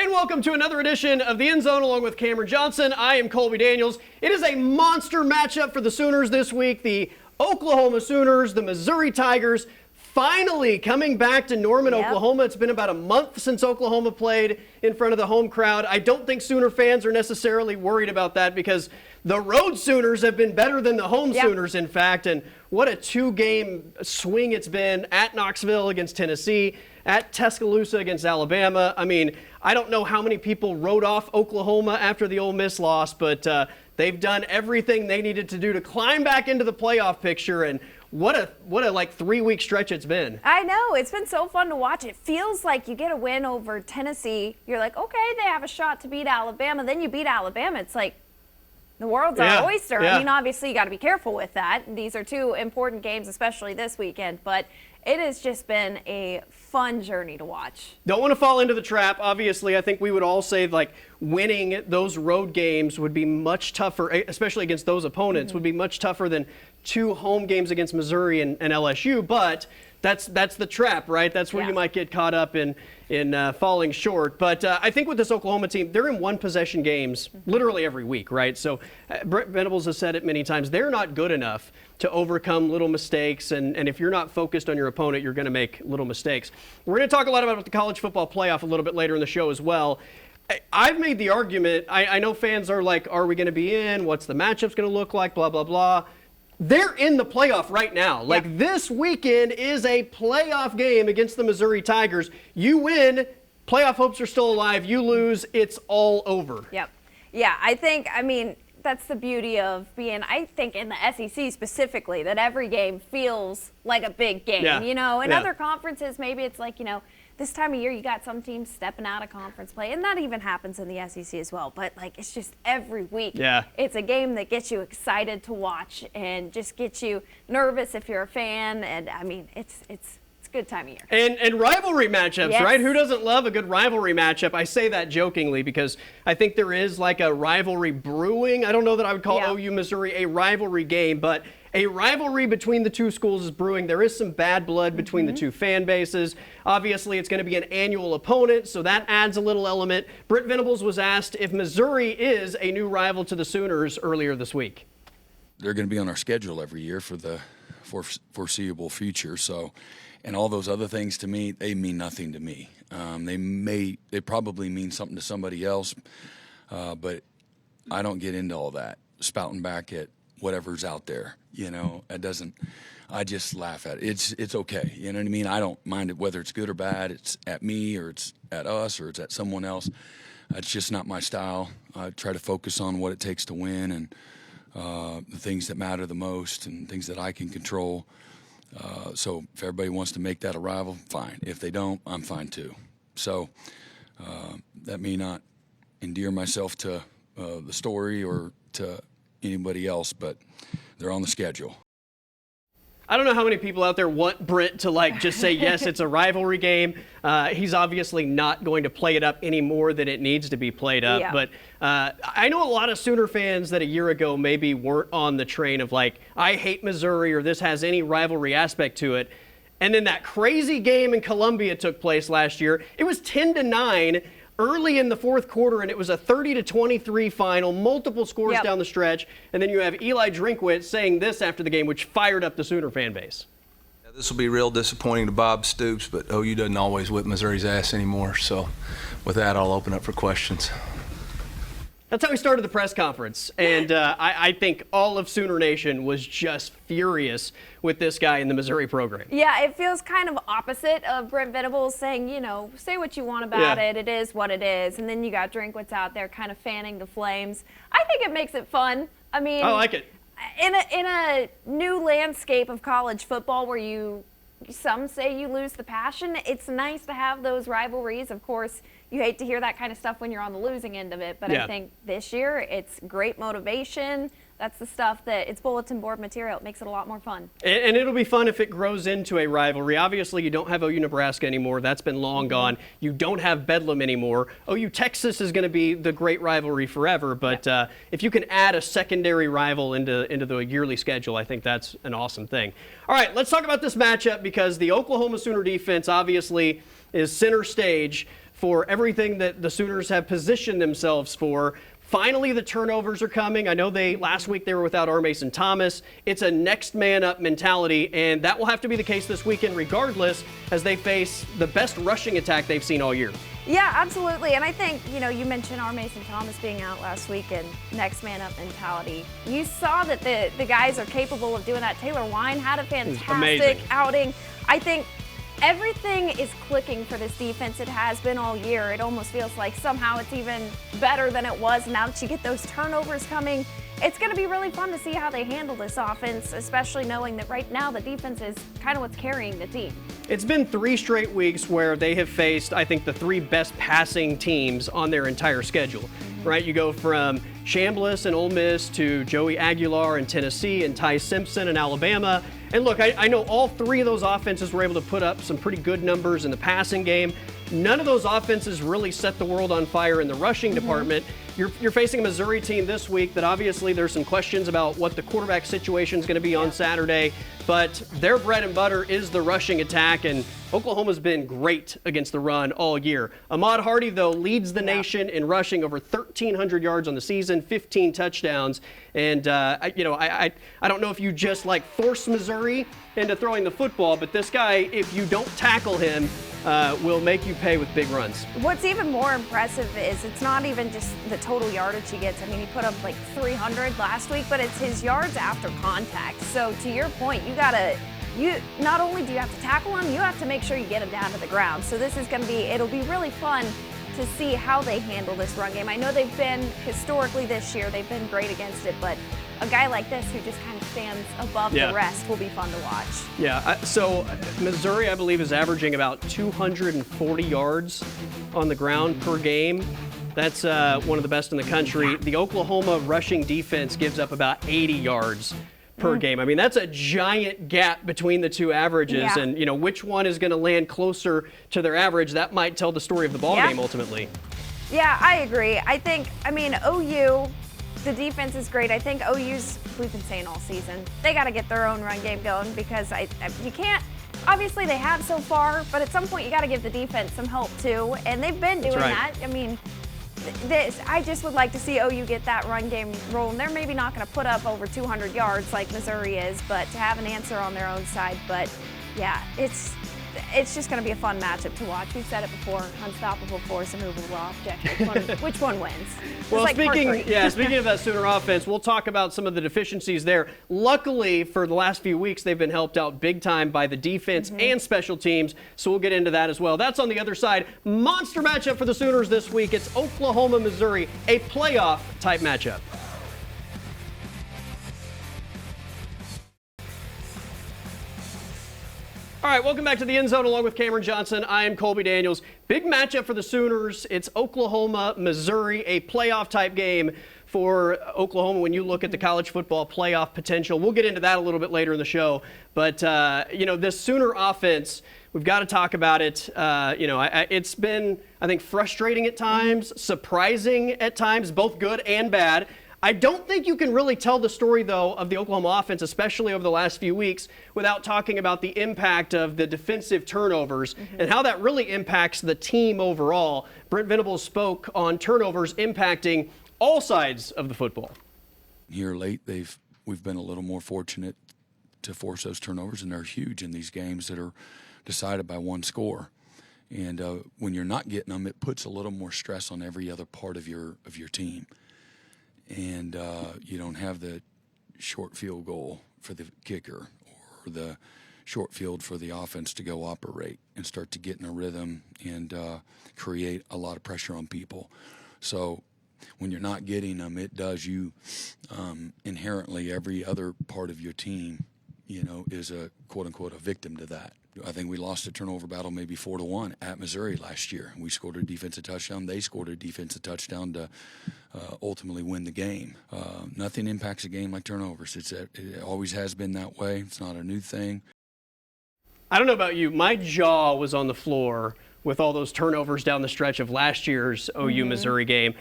And welcome to another edition of The End Zone along with Cameron Johnson. I am Colby Daniels. It is a monster matchup for the Sooners this week. The Oklahoma Sooners, the Missouri Tigers, finally coming back to Norman, Oklahoma. It's been about a month since Oklahoma played in front of the home crowd. I don't think Sooner fans are necessarily worried about that because the road Sooners have been better than the home Sooners, in fact. And what a two-game swing it's been at Knoxville against Tennessee, at Tuscaloosa against Alabama. I mean, I don't know how many people wrote off Oklahoma after the Ole Miss loss, but they've done everything they needed to do to climb back into the playoff picture. And what a like 3-week stretch it's been. I know. It's been so fun to watch. It feels like you get a win over Tennessee. You're like, okay, they have a shot to beat Alabama. Then you beat Alabama. It's like the world's our oyster. I mean, obviously, you got to be careful with that. These are two important games, especially this weekend. But it has just been a fun journey to watch. Don't want to fall into the trap. Obviously, I think we would all say like winning those road games would be much tougher, especially against those opponents, would be much tougher than 2 home games against Missouri and LSU. But that's the trap, right? That's where you might get caught up in falling short. But I think with this Oklahoma team, they're in one-possession games literally every week, right? So Brent Venables has said it many times. They're not good enough to overcome little mistakes. And if you're not focused on your opponent, you're going to make little mistakes. We're going to talk a lot about the college football playoff a little bit later in the show as well. I've made the argument, I know fans are like, are we going to be in? What's the matchup's going to look like? Blah, blah, blah. They're in the playoff right now. Like this weekend is a playoff game against the Missouri Tigers. You win, playoff hopes are still alive. You lose, it's all over. Yep. Yeah, I mean, that's the beauty of being, I think in the SEC specifically, that every game feels like a big game. You know, in other conferences, maybe it's like, you know, this time of year, you got some teams stepping out of conference play, and that even happens in the SEC as well. But, like, it's just every week. It's a game that gets you excited to watch and just gets you nervous if you're a fan. And, I mean, it's a good time of year. And rivalry matchups, right? Who doesn't love a good rivalry matchup? I say that jokingly because I think there is, like, a rivalry brewing. I don't know that I would call OU Missouri a rivalry game, but a rivalry between the two schools is brewing. There is some bad blood between the two fan bases. Obviously, it's going to be an annual opponent, so that adds a little element. Brent Venables was asked if Missouri is a new rival to the Sooners earlier this week. They're going to be on our schedule every year for the foreseeable future. So, and all those other things to me, they mean nothing to me. They probably mean something to somebody else, but I don't get into all that, spouting back at whatever's out there. You know, I just laugh at it. It's okay. You know what I mean? I don't mind it whether it's good or bad. It's at me or it's at us or it's at someone else. It's just not my style. I try to focus on what it takes to win and the things that matter the most and things that I can control. So if everybody wants to make that a rival, fine. If they don't, I'm fine too. So that may not endear myself to the story or to anybody else, but they're on the schedule. I don't know how many people out there want Brent to like just say, yes, it's a rivalry game. He's obviously not going to play it up any more than it needs to be played up. But I know a lot of Sooner fans that a year ago maybe weren't on the train of like, I hate Missouri or this has any rivalry aspect to it. And then that crazy game in Columbia took place last year. It was 10-9 early in the fourth quarter, and it was a 30-23 final, multiple scores down the stretch. And then you have Eli Drinkwitz saying this after the game, which fired up the Sooner fan base. This will be real disappointing to Bob Stoops, but OU doesn't always whip Missouri's ass anymore. So with that, I'll open up for questions. That's how we started the press conference. And I think all of Sooner Nation was just furious with this guy in the Missouri program. Yeah, it feels kind of opposite of Brent Venables saying, you know, say what you want about it. It is what it is. And then you got Drinkwitz out there kind of fanning the flames. I think it makes it fun. I mean, I like it. In a new landscape of college football where some say you lose the passion, it's nice to have those rivalries. Of course, you hate to hear that kind of stuff when you're on the losing end of it, but I think this year it's great motivation. That's the stuff that it's bulletin board material. It makes it a lot more fun. And it'll be fun if it grows into a rivalry. Obviously, you don't have OU Nebraska anymore. That's been long gone. You don't have Bedlam anymore. OU Texas is going to be the great rivalry forever. But if you can add a secondary rival into the yearly schedule, I think that's an awesome thing. All right, let's talk about this matchup because the Oklahoma Sooner defense obviously is center stage for everything that the Sooners have positioned themselves for. Finally, the turnovers are coming. I know last week they were without R. Mason Thomas. It's a next man up mentality, and that will have to be the case this weekend regardless, as they face the best rushing attack they've seen all year. Yeah, absolutely. And I think, you mentioned R. Mason Thomas being out last week and next man up mentality. You saw that the guys are capable of doing that. Taylor Wine had a fantastic outing. I think everything is clicking for this defense. It has been all year. It almost feels like somehow it's even better than it was now that you get those turnovers coming. It's going to be really fun to see how they handle this offense, especially knowing that right now the defense is kind of what's carrying the team. It's been 3 straight weeks where they have faced, I think, the 3 best passing teams on their entire schedule, right? You go from Chambliss and Ole Miss to Joey Aguilar in Tennessee and Ty Simpson in Alabama. And look, I know all 3 of those offenses were able to put up some pretty good numbers in the passing game. None of those offenses really set the world on fire in the rushing department. You're facing a Missouri team this week that obviously there's some questions about what the quarterback situation is going to be on Saturday, but their bread and butter is the rushing attack, and Oklahoma's been great against the run all year. Ahmad Hardy, though, leads the nation in rushing, over 1,300 yards on the season, 15 touchdowns, and I don't know if you just force Missouri into throwing the football, but this guy, if you don't tackle him, will make you pay with big runs. What's even more impressive is it's not even just the total yardage he gets. I mean, he put up 300 last week, but it's his yards after contact. So to your point, you not only do you have to tackle him, you have to make sure you get him down to the ground. So this is it'll be really fun to see how they handle this run game. I know they've been, historically this year, they've been great against it, but a guy like this who just kind of stands above the rest will be fun to watch. Yeah, so Missouri, I believe, is averaging about 240 yards on the ground per game. That's one of the best in the country. The Oklahoma rushing defense gives up about 80 yards per game. I mean, that's a giant gap between the 2 averages, and which one is going to land closer to their average, that might tell the story of the ball game ultimately. Yeah, I agree. OU, the defense is great. I think OU's, we've been saying all season, they got to get their own run game going because you can't, obviously they have so far, but at some point you got to give the defense some help too, and they've been doing that. I mean, I just would like to see OU get that run game rolling. They're maybe not going to put up over 200 yards like Missouri is, but to have an answer on their own side. But yeah, it's just going to be a fun matchup to watch. We've said it before: unstoppable force, immovable object. Which one wins? Well, speaking of that Sooner offense, we'll talk about some of the deficiencies there. Luckily, for the last few weeks, they've been helped out big time by the defense and special teams, so we'll get into that as well. That's on the other side. Monster matchup for the Sooners this week. It's Oklahoma-Missouri, a playoff-type matchup. All right, welcome back to the End Zone along with Cameron Johnson. I am Colby Daniels. Big matchup for the Sooners. It's Oklahoma, Missouri, a playoff-type game for Oklahoma when you look at the college football playoff potential. We'll get into that a little bit later in the show. But, this Sooner offense, we've got to talk about it. It's been, I think, frustrating at times, surprising at times, both good and bad. I don't think you can really tell the story, though, of the Oklahoma offense, especially over the last few weeks, without talking about the impact of the defensive turnovers and how that really impacts the team overall. Brent Venables spoke on turnovers impacting all sides of the football. Here late, we've been a little more fortunate to force those turnovers, and they're huge in these games that are decided by one score. And when you're not getting them, it puts a little more stress on every other part of your team. And you don't have the short field goal for the kicker or the short field for the offense to go operate and start to get in a rhythm and create a lot of pressure on people. So when you're not getting them, it does you inherently every other part of your team, is a quote-unquote a victim to that. I think we lost a turnover battle maybe 4-1 at Missouri last year. We scored a defensive touchdown. They scored a defensive touchdown to ultimately win the game. Nothing impacts a game like turnovers. It always has been that way. It's not a new thing. I don't know about you. My jaw was on the floor with all those turnovers down the stretch of last year's OU Missouri game.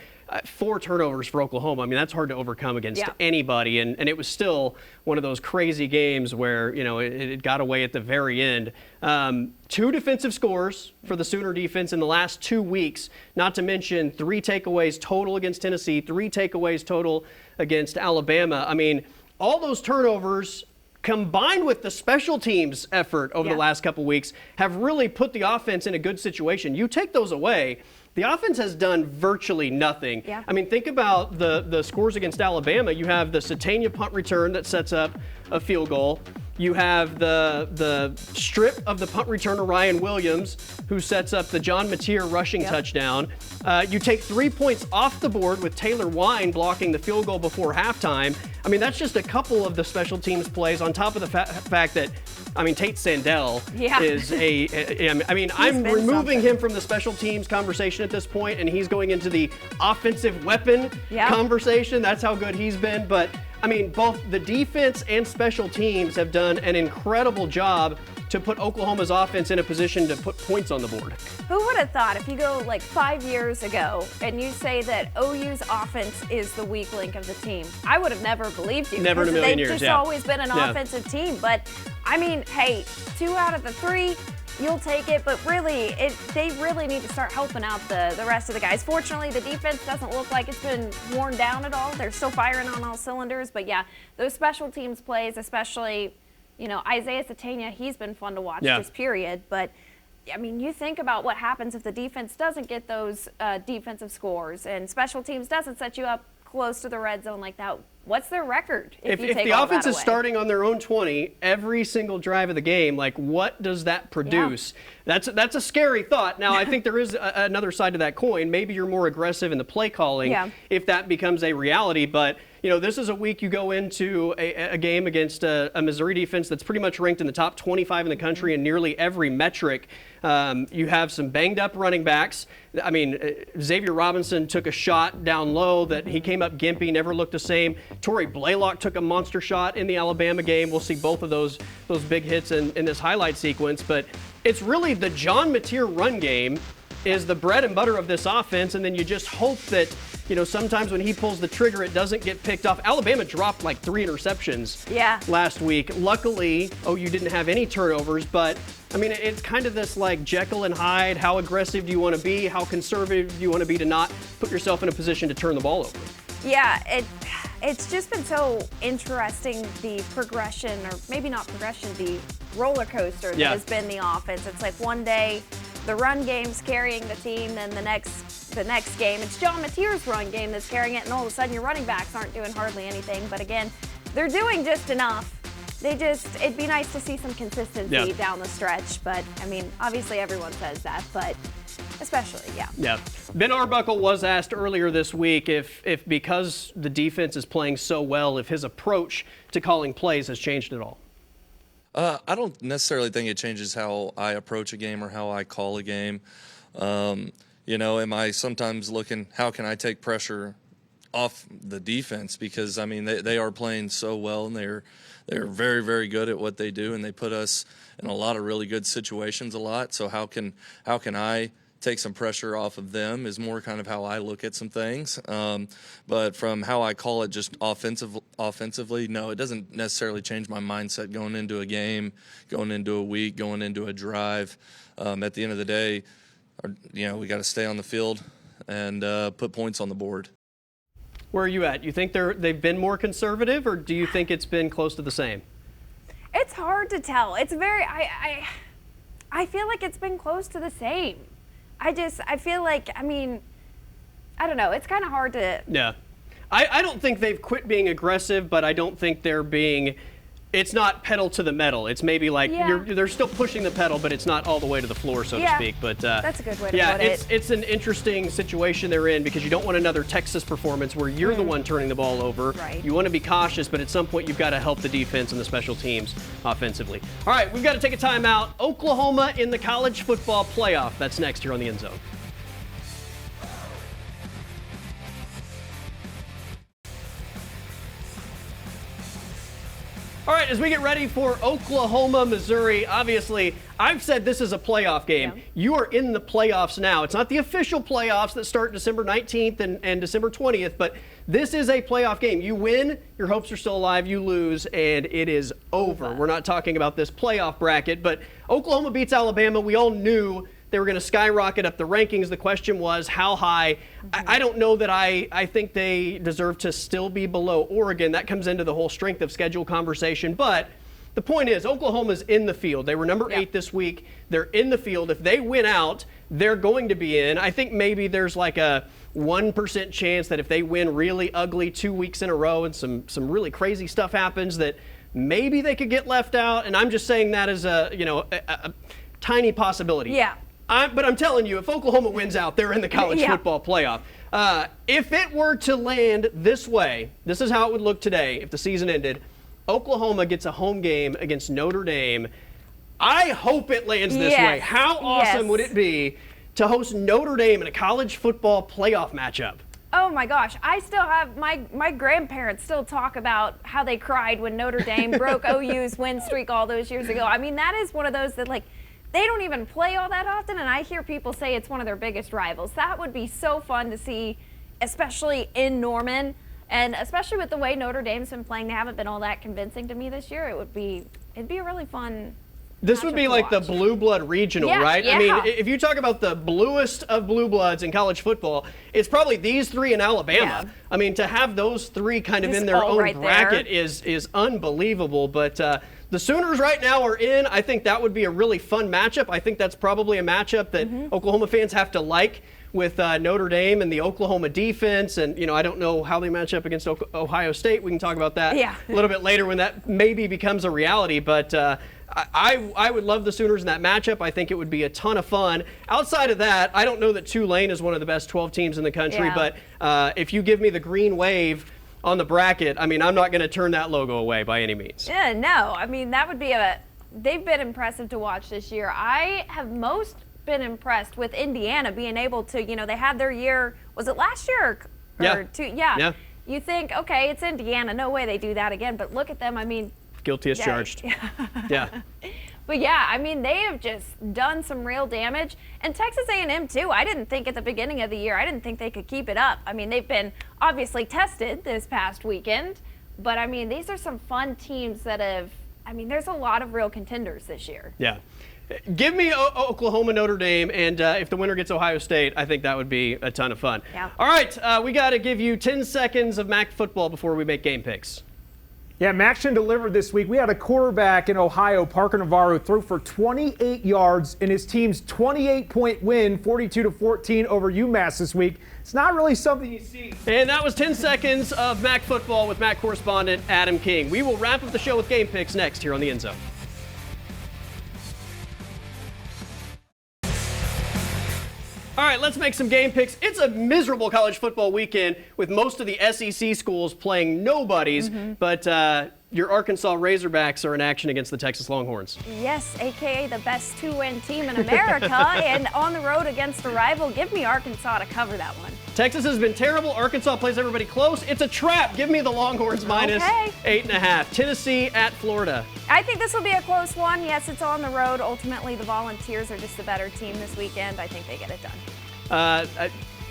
4 turnovers for Oklahoma. I mean, that's hard to overcome against anybody. And it was still one of those crazy games where, it got away at the very end. 2 defensive scores for the Sooner defense in the last 2 weeks, not to mention 3 takeaways total against Tennessee, 3 takeaways total against Alabama. I mean, all those turnovers combined with the special teams effort over the last couple weeks have really put the offense in a good situation. You take those away, the offense has done virtually nothing. Yeah. I mean, think about the scores against Alabama. You have the Satania punt return that sets up a field goal. You have the strip of the punt return to Ryan Williams, who sets up the John Mateer rushing touchdown. You take 3 points off the board with Taylor Wine blocking the field goal before halftime. I mean, that's just a couple of the special teams plays on top of the fact that, Tate Sandell is I'm removing him from the special teams conversation at this point, and he's going into the offensive weapon conversation. That's how good he's been. But, both the defense and special teams have done an incredible job to put Oklahoma's offense in a position to put points on the board. Who would have thought, if you go like 5 years ago and you say that OU's offense is the weak link of the team, I would have never believed you. Never in a million years. They've just always been an offensive team. But, hey, 2 out of the 3, you'll take it. But really, they really need to start helping out the rest of the guys. Fortunately, the defense doesn't look like it's been worn down at all. They're still firing on all cylinders. But, those special teams plays, especially – Isaiah Satania, he's been fun to watch this period. But, you think about what happens if the defense doesn't get those defensive scores and special teams doesn't set you up close to the red zone like that. What's their record if you take the all offense that is away? starting on their own 20 every single drive of the game, like what does that produce? That's a scary thought. Now, I think there is another side to that coin. Maybe you're more aggressive in the play calling if that becomes a reality. But, this is a week you go into a game against a Missouri defense that's pretty much ranked in the top 25 in the country in nearly every metric. You have some banged up running backs. Xavier Robinson took a shot down low that he came up gimpy, never looked the same. Torrey Blaylock took a monster shot in the Alabama game. We'll see both of those big hits in this highlight sequence. But it's really the John Mateer run game is the bread and butter of this offense, and then you just hope that, sometimes when he pulls the trigger, it doesn't get picked off. Alabama dropped like 3 interceptions last week. Luckily, OU didn't have any turnovers, but it's kind of this like Jekyll and Hyde. How aggressive do you want to be? How conservative do you want to be to not put yourself in a position to turn the ball over? Yeah, it's just been so interesting, the progression, or maybe not progression, the roller coaster that has been the offense. It's like one day the run game's carrying the team, then the next game it's John Mateer's run game that's carrying it, and all of a sudden your running backs aren't doing hardly anything. But again, they're doing just enough. It'd be nice to see some consistency down the stretch. But obviously everyone says that, but especially, Yeah. Ben Arbuckle was asked earlier this week if because the defense is playing so well, if his approach to calling plays has changed at all. I don't necessarily think it changes how I approach a game or how I call a game. Am I sometimes looking, how can I take pressure off the defense? Because, they are playing so well, and they're very, very good at what they do, and they put us in a lot of really good situations a lot. So how can I take some pressure off of them is more kind of how I look at some things. But from how I call it just offensively, no, it doesn't necessarily change my mindset going into a game, going into a week, going into a drive. At the end of the day, we got to stay on the field and put points on the board. Where are you at? You think they've been more conservative, or do you think it's been close to the same? It's hard to tell. It's very, I feel like it's been close to the same. I feel like, I don't know. It's kind of hard to. Yeah. I don't think they've quit being aggressive, but I don't think they're being, it's not pedal to the metal. It's maybe like they're still pushing the pedal, but it's not all the way to the floor, so to speak. But that's a good way to put it. It's an interesting situation they're in because you don't want another Texas performance where you're the one turning the ball over. Right. You want to be cautious, but at some point you've got to help the defense and the special teams offensively. All right, we've got to take a timeout. Oklahoma in the college football playoff. That's next here on the End Zone. All right, right, as we get ready for Oklahoma, Missouri, obviously, I've said this is a playoff game. Yeah. You are in the playoffs now. It's not the official playoffs that start December 19th and December 20th, but this is a playoff game. You win, your hopes are still alive. You lose, and it is over. We're not talking about this playoff bracket, but Oklahoma beats Alabama. We all knew they were going to skyrocket up the rankings. The question was how high. I don't know that I think they deserve to still be below Oregon. That comes into the whole strength of schedule conversation. But the point is, Oklahoma's in the field. They were number 8 this week. They're in the field. If they win out, they're going to be in. I think maybe there's like a 1% chance that if they win really ugly 2 weeks in a row and some really crazy stuff happens, that maybe they could get left out. And I'm just saying that as a tiny possibility. Yeah. But I'm telling you, if Oklahoma wins out, they're in the college football playoff. If it were to land this way, this is how it would look today if the season ended. Oklahoma gets a home game against Notre Dame. I hope it lands this way. How awesome would it be to host Notre Dame in a college football playoff matchup? Oh my gosh, I still have my grandparents still talk about how they cried when Notre Dame broke OU's win streak all those years ago. I mean, that is one of those that they don't even play all that often, and I hear people say it's one of their biggest rivals. That would be so fun to see, especially in Norman, and especially with the way Notre Dame's been playing. They haven't been all that convincing to me this year. It'd be a really fun. This would be like the blue blood regional, right? Yeah. I mean, if you talk about the bluest of blue bloods in college football, it's probably these three in Alabama. Yeah. I mean, to have those three kind of Just in their all own right bracket there. is unbelievable. But the Sooners right now are in. I think that would be a really fun matchup. I think that's probably a matchup that Oklahoma fans have to like with Notre Dame and the Oklahoma defense. And, I don't know how they match up against Ohio State. We can talk about that a little bit later when that maybe becomes a reality. But I would love the Sooners in that matchup. I think it would be a ton of fun. Outside of that, I don't know that Tulane is one of the best 12 teams in the country, but if you give me the green wave on the bracket, I mean, I'm not going to turn that logo away by any means. Yeah, no. I mean, that would be they've been impressive to watch this year. I have most been impressed with Indiana being able to, they had their year, was it last year or two? Yeah. You think, okay, it's Indiana. No way they do that again. But look at them. I mean, guilty as charged. Yeah. But yeah, I mean, they have just done some real damage. And Texas A&M too. I didn't think at the beginning of the year, I didn't think they could keep it up. I mean, they've been obviously tested this past weekend. But I mean, these are some fun teams that there's a lot of real contenders this year. Yeah. Give me Oklahoma, Notre Dame, and if the winner gets Ohio State, I think that would be a ton of fun. Yeah. All right, we got to give you 10 seconds of MAC football before we make game picks. Yeah, MACtion delivered this week. We had a quarterback in Ohio, Parker Navarro, throw for 28 yards in his team's 28-point win, 42-14 over UMass this week. It's not really something you see. And that was 10 seconds of MAC football with MAC correspondent Adam King. We will wrap up the show with game picks next here on the End Zone. All right, let's make some game picks. It's a miserable college football weekend with most of the SEC schools playing nobodies, but your Arkansas Razorbacks are in action against the Texas Longhorns. Yes, a.k.a. the best two-win team in America, and on the road against a rival. Give me Arkansas to cover that one. Texas has been terrible. Arkansas plays everybody close. It's a trap. Give me the Longhorns minus 8.5. Tennessee at Florida. I think this will be a close one. Yes, it's on the road. Ultimately, the Volunteers are just a better team this weekend. I think they get it done.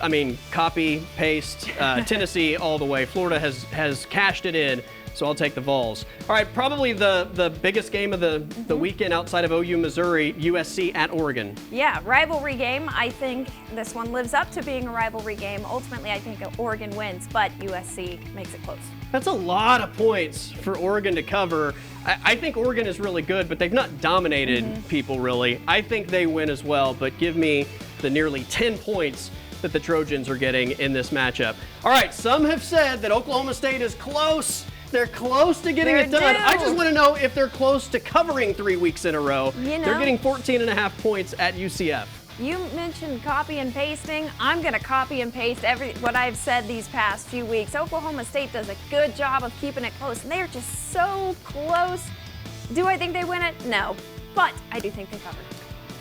I mean, copy, paste, Tennessee all the way. Florida has cashed it in, so I'll take the Vols. All right, probably the biggest game of the weekend outside of OU, Missouri, USC at Oregon. Yeah, rivalry game. I think this one lives up to being a rivalry game. Ultimately, I think Oregon wins, but USC makes it close. That's a lot of points for Oregon to cover. I think Oregon is really good, but they've not dominated people, really. I think they win as well, but give me the nearly 10 points that the Trojans are getting in this matchup. All right, some have said that Oklahoma State is close. They're close to getting it done. I just want to know if they're close to covering 3 weeks in a row. They're getting 14.5 points at UCF. You mentioned copy and pasting. I'm going to copy and paste what I've said these past few weeks. Oklahoma State does a good job of keeping it close, and they are just so close. Do I think they win it? No, but I do think they cover.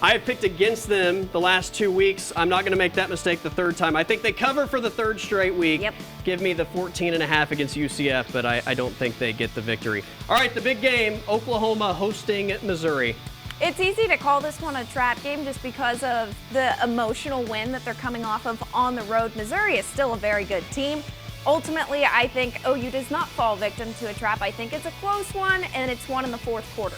I have picked against them the last 2 weeks. I'm not going to make that mistake the third time. I think they cover for the third straight week. Yep. Give me the 14.5 against UCF, but I don't think they get the victory. All right, the big game, Oklahoma hosting Missouri. It's easy to call this one a trap game just because of the emotional win that they're coming off of on the road. Missouri is still a very good team. Ultimately, I think OU does not fall victim to a trap. I think it's a close one, and it's won in the fourth quarter.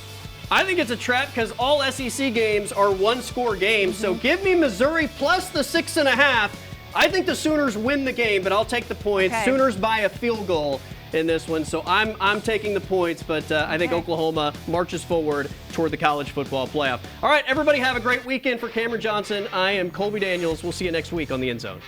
I think it's a trap because all SEC games are one-score games. So give me Missouri plus the 6.5. I think the Sooners win the game, but I'll take the points. Okay. Sooners by a field goal in this one. So I'm taking the points, but I think Oklahoma marches forward toward the college football playoff. All right, everybody have a great weekend. For Cameron Johnson, I am Colby Daniels. We'll see you next week on The End Zone.